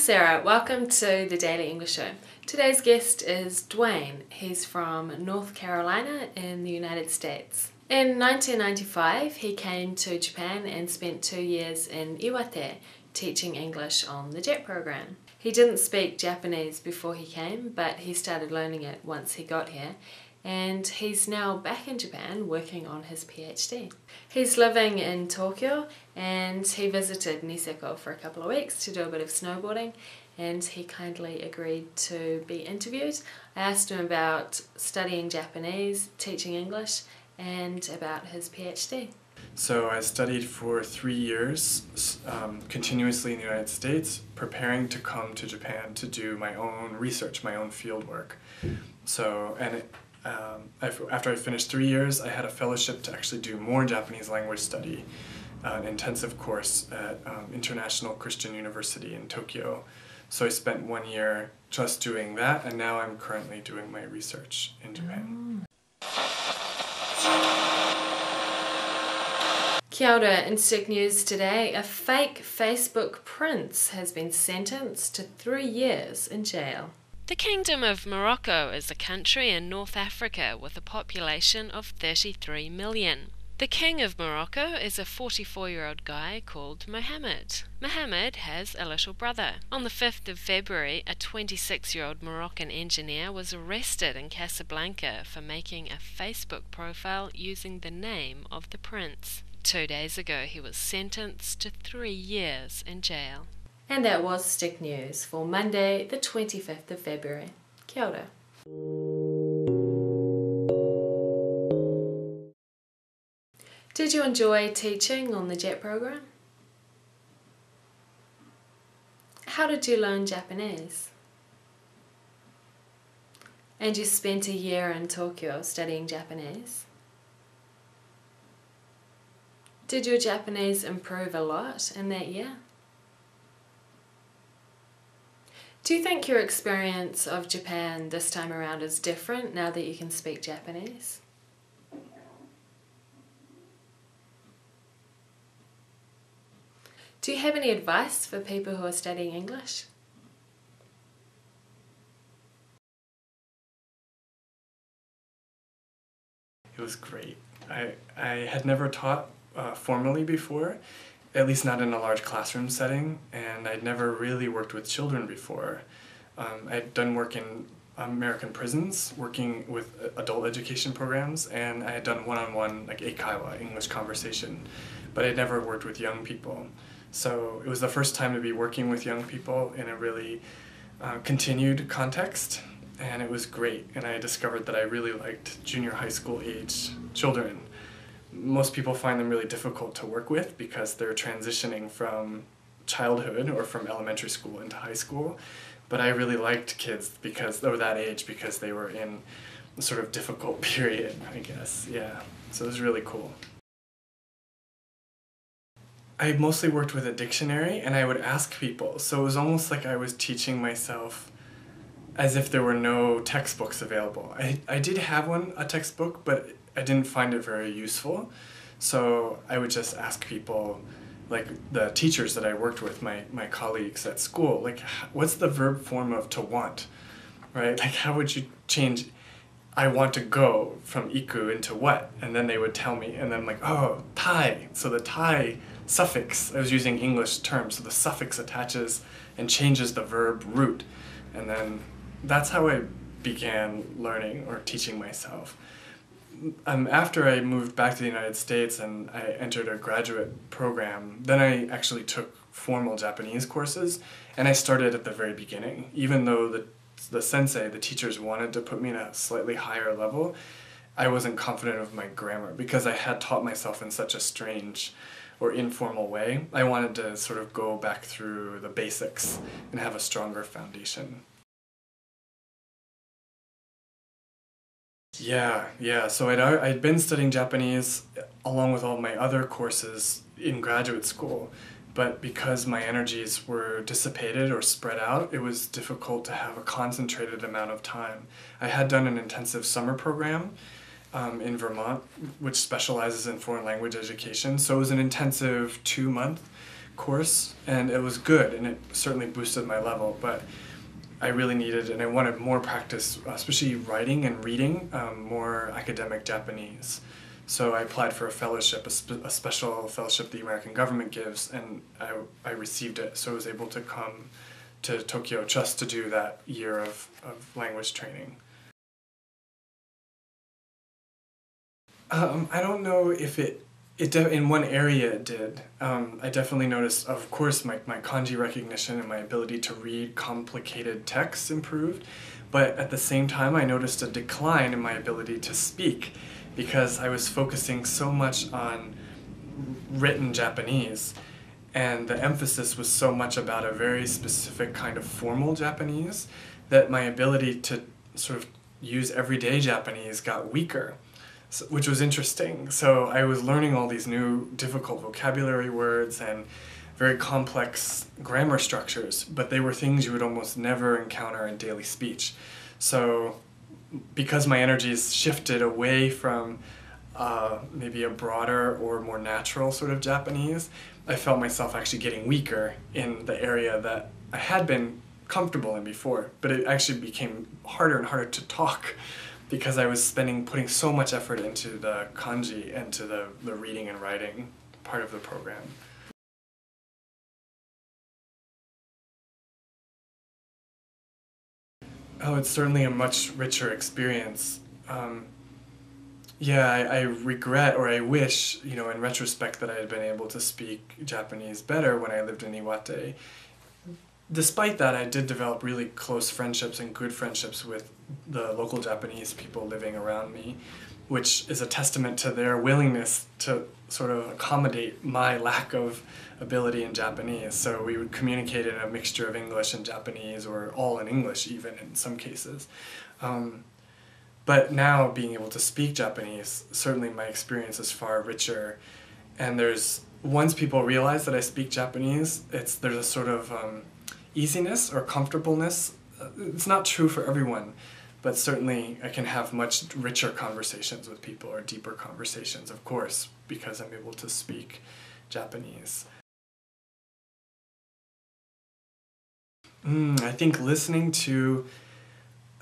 Sarah, welcome to the Daily English Show. Today's guest is Dwayne. He's from North Carolina in the United States. In 1995, he came to Japan and spent 2 years in Iwate teaching English on the JET program. He didn't speak Japanese before he came, but he started learning it once he got here, and he's now back in Japan working on his PhD. He's living in Tokyo and he visited Niseko for a couple of weeks to do a bit of snowboarding, and he kindly agreed to be interviewed. I asked him about studying Japanese, teaching English, and about his PhD. So I studied for 3 years continuously in the United States, preparing to come to Japan to do my own research, my own field work. After I finished 3 years, I had a fellowship to actually do more Japanese language study, an intensive course at International Christian University in Tokyo. So I spent 1 year just doing that, and now I'm currently doing my research in Japan. Kia ora, in Stick News today, a fake Facebook prince has been sentenced to 3 years in jail. The Kingdom of Morocco is a country in North Africa with a population of 33 million. The King of Morocco is a 44-year-old guy called Mohammed. Mohammed has a little brother. On the 5th of February, a 26-year-old Moroccan engineer was arrested in Casablanca for making a Facebook profile using the name of the prince. 2 days ago, he was sentenced to 3 years in jail. And that was Stick News for Monday, the 25th of February. Kia ora. Did you enjoy teaching on the JET program? How did you learn Japanese? And you spent a year in Tokyo studying Japanese? Did your Japanese improve a lot in that year? Do you think your experience of Japan this time around is different now that you can speak Japanese? Do you have any advice for people who are studying English? It was great. I had never taught formally before, at least not in a large classroom setting, and I'd never really worked with children before. I'd done work in American prisons, working with adult education programs, and I had done one-on-one, like eikaiwa, English conversation, but I'd never worked with young people. So it was the first time to be working with young people in a really continued context, and it was great. And I discovered that I really liked junior high school age children. Most people find them really difficult to work with because they're transitioning from childhood or from elementary school into high school. But I really liked kids because they were that age because they were in a sort of difficult period, I guess. Yeah, so it was really cool. I mostly worked with a dictionary, and I would ask people. So it was almost like I was teaching myself as if there were no textbooks available. I did have a textbook, but I didn't find it very useful. So I would just ask people, like the teachers that I worked with, my colleagues at school, like, what's the verb form of to want, right? Like, how would you change I want to go from iku into what? And then they would tell me, and then I'm like, oh, tai. So the tai suffix, I was using English terms, so the suffix attaches and changes the verb root. And then that's how I began learning or teaching myself. After I moved back to the United States and I entered a graduate program, then I actually took formal Japanese courses, and I started at the very beginning. Even though the sensei, the teachers, wanted to put me in a slightly higher level, I wasn't confident of my grammar because I had taught myself in such a strange or informal way. I wanted to sort of go back through the basics and have a stronger foundation. Yeah. So I'd been studying Japanese along with all my other courses in graduate school, but because my energies were dissipated or spread out, it was difficult to have a concentrated amount of time. I had done an intensive summer program in Vermont, which specializes in foreign language education, so it was an intensive 2-month course, and it was good, and it certainly boosted my level, but I really needed, and I wanted more practice, especially writing and reading, more academic Japanese. So I applied for a fellowship, a special fellowship the American government gives, and I received it, so I was able to come to Tokyo just to do that year of language training. I don't know if in one area it did. I definitely noticed, of course, my kanji recognition and my ability to read complicated texts improved, but at the same time I noticed a decline in my ability to speak because I was focusing so much on written Japanese, and the emphasis was so much about a very specific kind of formal Japanese that my ability to sort of use everyday Japanese got weaker. So, which was interesting. So I was learning all these new difficult vocabulary words and very complex grammar structures, but they were things you would almost never encounter in daily speech. So because my energies shifted away from maybe a broader or more natural sort of Japanese, I felt myself actually getting weaker in the area that I had been comfortable in before, but it actually became harder and harder to talk because I was putting so much effort into the kanji and to the reading and writing part of the program. Oh, it's certainly a much richer experience. Yeah, I regret, or I wish, in retrospect, that I had been able to speak Japanese better when I lived in Iwate. Despite that, I did develop really close friendships and good friendships with the local Japanese people living around me, which is a testament to their willingness to sort of accommodate my lack of ability in Japanese. So we would communicate in a mixture of English and Japanese, or all in English even in some cases. But now being able to speak Japanese, certainly my experience is far richer. And once people realize that I speak Japanese, there's a sort of easiness or comfortableness. It's not true for everyone, but certainly I can have much richer conversations with people, or deeper conversations, of course, because I'm able to speak Japanese. I think listening to,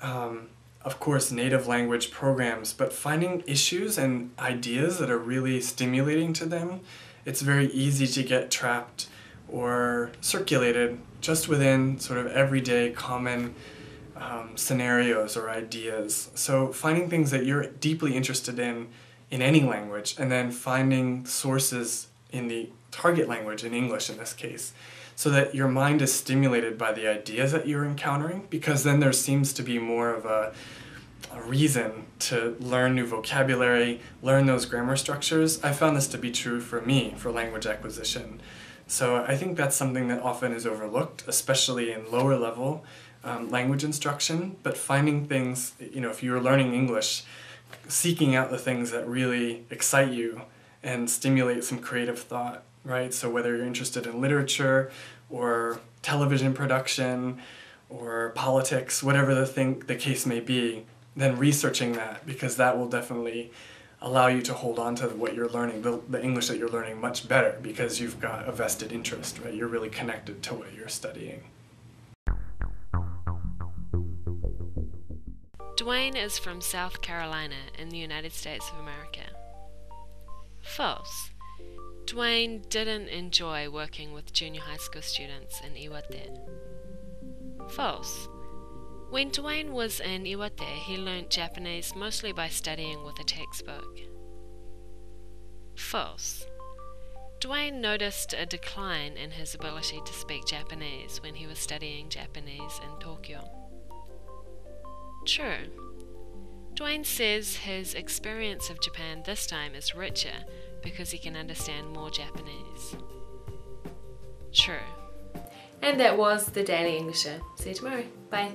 of course, native language programs, but finding issues and ideas that are really stimulating to them, it's very easy to get trapped or circulated just within sort of everyday common scenarios or ideas. So finding things that you're deeply interested in any language, and then finding sources in the target language, in English in this case, so that your mind is stimulated by the ideas that you're encountering, because then there seems to be more of a reason to learn new vocabulary, learn those grammar structures. I found this to be true for me, for language acquisition. So I think that's something that often is overlooked, especially in lower level language instruction, but finding things, if you're learning English, seeking out the things that really excite you and stimulate some creative thought, right? So whether you're interested in literature or television production or politics, whatever the case may be, then researching that, because that will definitely allow you to hold on to what you're learning, the English that you're learning, much better, because you've got a vested interest, right? You're really connected to what you're studying. Dwayne is from South Carolina in the United States of America. False. Dwayne didn't enjoy working with junior high school students in Iwate. False. When Dwayne was in Iwate, he learnt Japanese mostly by studying with a textbook. False. Dwayne noticed a decline in his ability to speak Japanese when he was studying Japanese in Tokyo. True. Dwayne says his experience of Japan this time is richer because he can understand more Japanese. True. And that was the Daily English Show. See you tomorrow. Bye.